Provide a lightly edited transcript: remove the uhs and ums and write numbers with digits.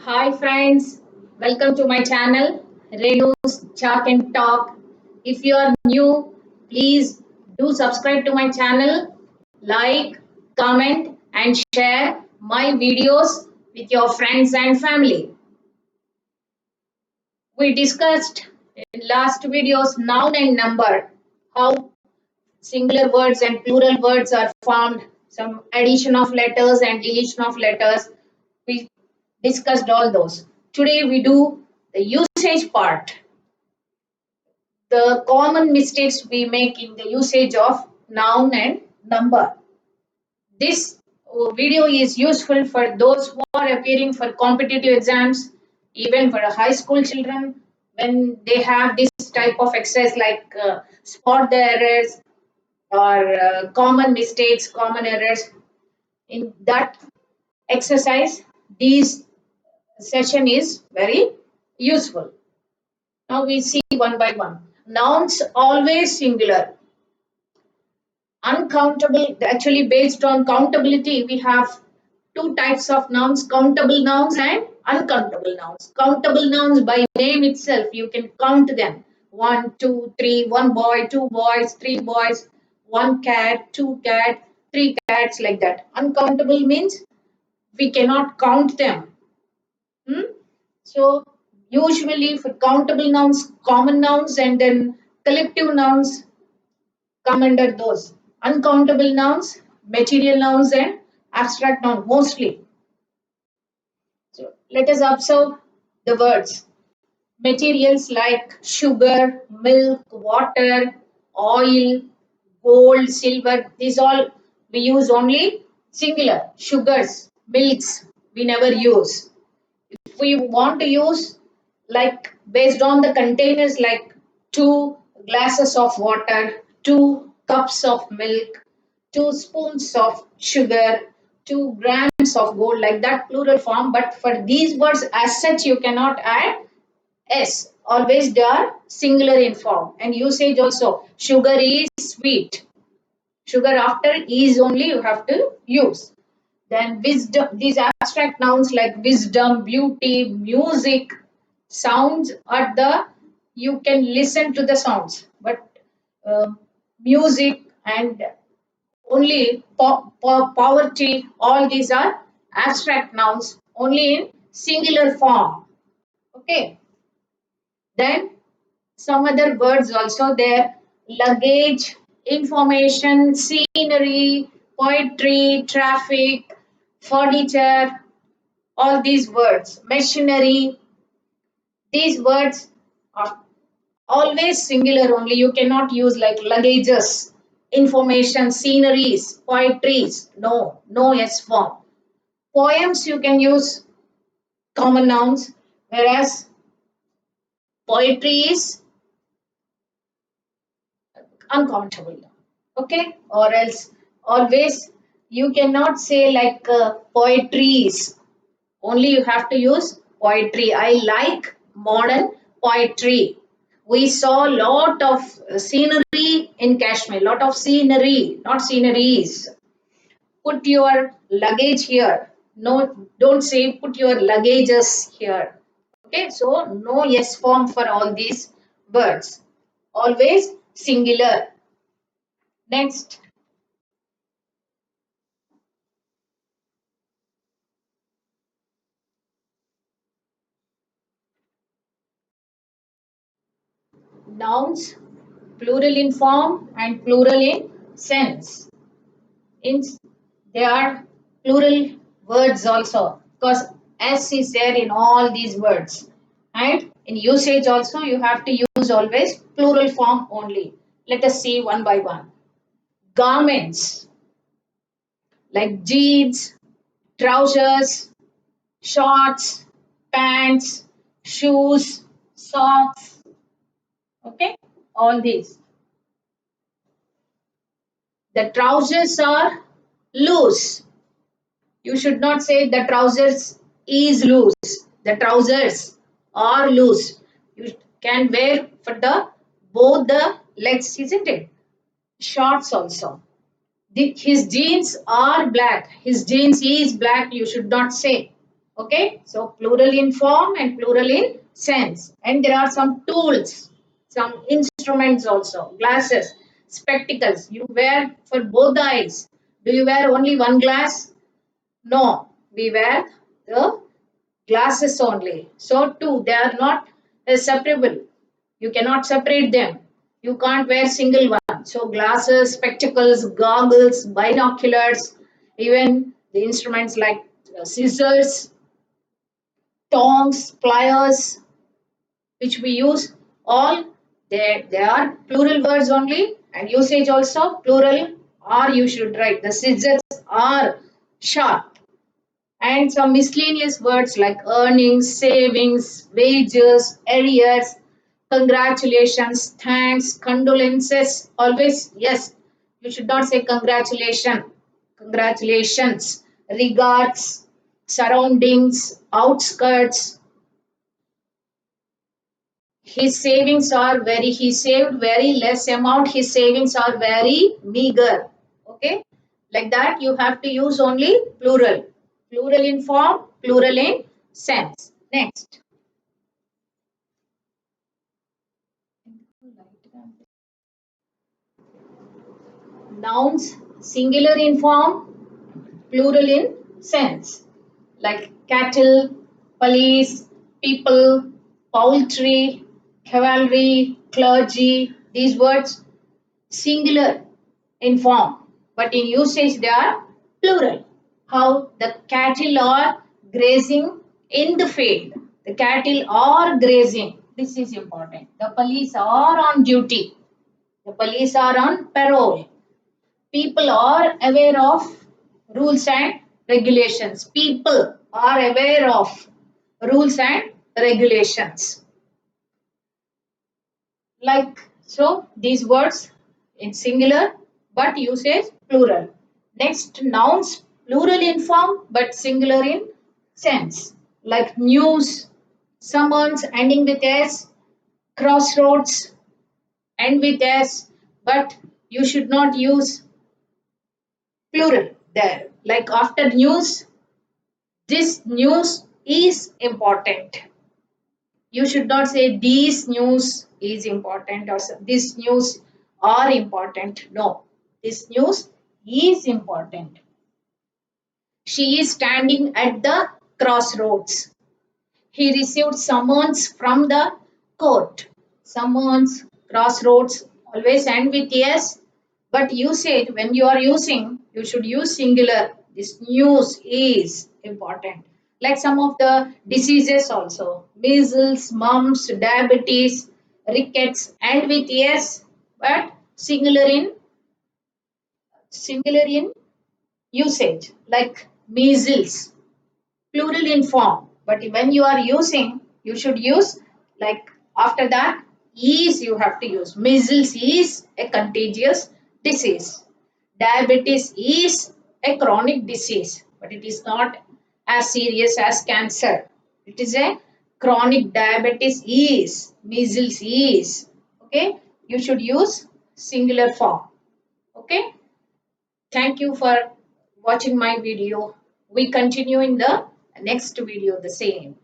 Hi friends, welcome to my channel Renu's Chalk and Talk. If you are new, please do subscribe to my channel, like, comment and share my videos with your friends and family. We discussed in last videos noun and number, how singular words and plural words are formed, some addition of letters and deletion of letters. We discussed all those. Today we do the usage part, the common mistakes we make in the usage of noun and number. This video is useful for those who are appearing for competitive exams, even for high school children when they have this type of exercise like spot the errors or common mistakes, common errors. In that exercise, this session is very useful. Now we see one by one. Nouns always singular. Uncountable, actually based on countability, we have two types of nouns, countable nouns and uncountable nouns. Countable nouns by name itself, you can count them. One, two, three, one boy, two boys, three boys, one cat, two cat, three cats, like that. Uncountable means we cannot count them. Hmm? So usually for countable nouns, common nouns and then collective nouns come under those. Uncountable nouns, material nouns and abstract nouns mostly. So let us observe the words. Materials like sugar, milk, water, oil, gold, silver, these all we use only singular. Sugars, milks, we never use. If we want to use like based on the containers like 2 glasses of water, 2 cups of milk, 2 spoons of sugar, 2 grams of gold, like that plural form. But for these words as such you cannot add s, always they are singular in form. And usage also, sugar is sweet, sugar after is only you have to use. Then wisdom, these abstract nouns like wisdom, beauty, music, sounds are the, you can listen to the sounds, but music and only poverty, all these are abstract nouns only in singular form. Okay. Then some other words also there, luggage, information, scenery, poetry, traffic, furniture, all these words, machinery, these words are always singular only. You cannot use like luggages, information, sceneries, poetries. No, no S form. Poems you can use common nouns, whereas poetry is uncountable. Okay, or else always you cannot say like poetries. Only you have to use poetry. I like modern poetry. We saw a lot of scenery in Kashmir, lot of scenery, not sceneries. Put your luggage here. No, don't say put your luggages here. Okay, so no yes form for all these words. Always singular. Next, nouns, plural in form and plural in sense. In they are plural words also because s is there in all these words. And in usage also you have to use always plural form only. Let us see one by one. Garments like jeans, trousers, shorts, pants, shoes, socks. Okay, all these. The trousers are loose. You should not say the trousers is loose. The trousers are loose. You can wear for the both the legs, isn't it? Shorts also. His jeans are black. His jeans is black. You should not say. Okay, so plural in form and plural in sense. And there are some tools, some instruments also, glasses, spectacles. You wear for both the eyes. Do you wear only one glass? No, we wear the glasses only. So two, they are not separable. You cannot separate them. You can't wear single one. So glasses, spectacles, goggles, binoculars, even the instruments like scissors, tongs, pliers, which we use, all they are plural words only, and usage also plural, or you should write the scissors are sharp. And some miscellaneous words like earnings, savings, wages, arrears, congratulations, thanks, condolences. Always, yes, you should not say congratulations, regards, surroundings, outskirts. His savings are very, he saved very less amount, his savings are very meager. Okay, like that you have to use only plural. Plural in form, plural in sense. Next. Nouns, singular in form, plural in sense, like cattle, police, people, poultry, cavalry, clergy. These words singular in form, but in usage they are plural. How the cattle are grazing in the field. The cattle are grazing. This is important. The police are on duty. The police are on parole. People are aware of rules and regulations. People are aware of rules and regulations. Like so, these words in singular but usage plural. Next, nouns plural in form but singular in sense. Like news, summons ending with s, crossroads end with s, but you should not use plural there. Like after news, this news is important. You should not say these news is important or this news are important. No, this news is important. She is standing at the crossroads. He received summons from the court. Summons, crossroads always end with yes, but usage when you are using, you should use singular. This news is important. Like some of the diseases also, measles, mumps, diabetes, rickets end with yes, but singular in usage. Like measles, plural in form, but when you are using, you should use like after that is you have to use. Measles is a contagious disease. Diabetes is a chronic disease, but it is not as serious as cancer. It is a chronic. Diabetes is, measles is. Okay, you should use singular form. Okay, thank you for watching my video. We continue in the next video the same.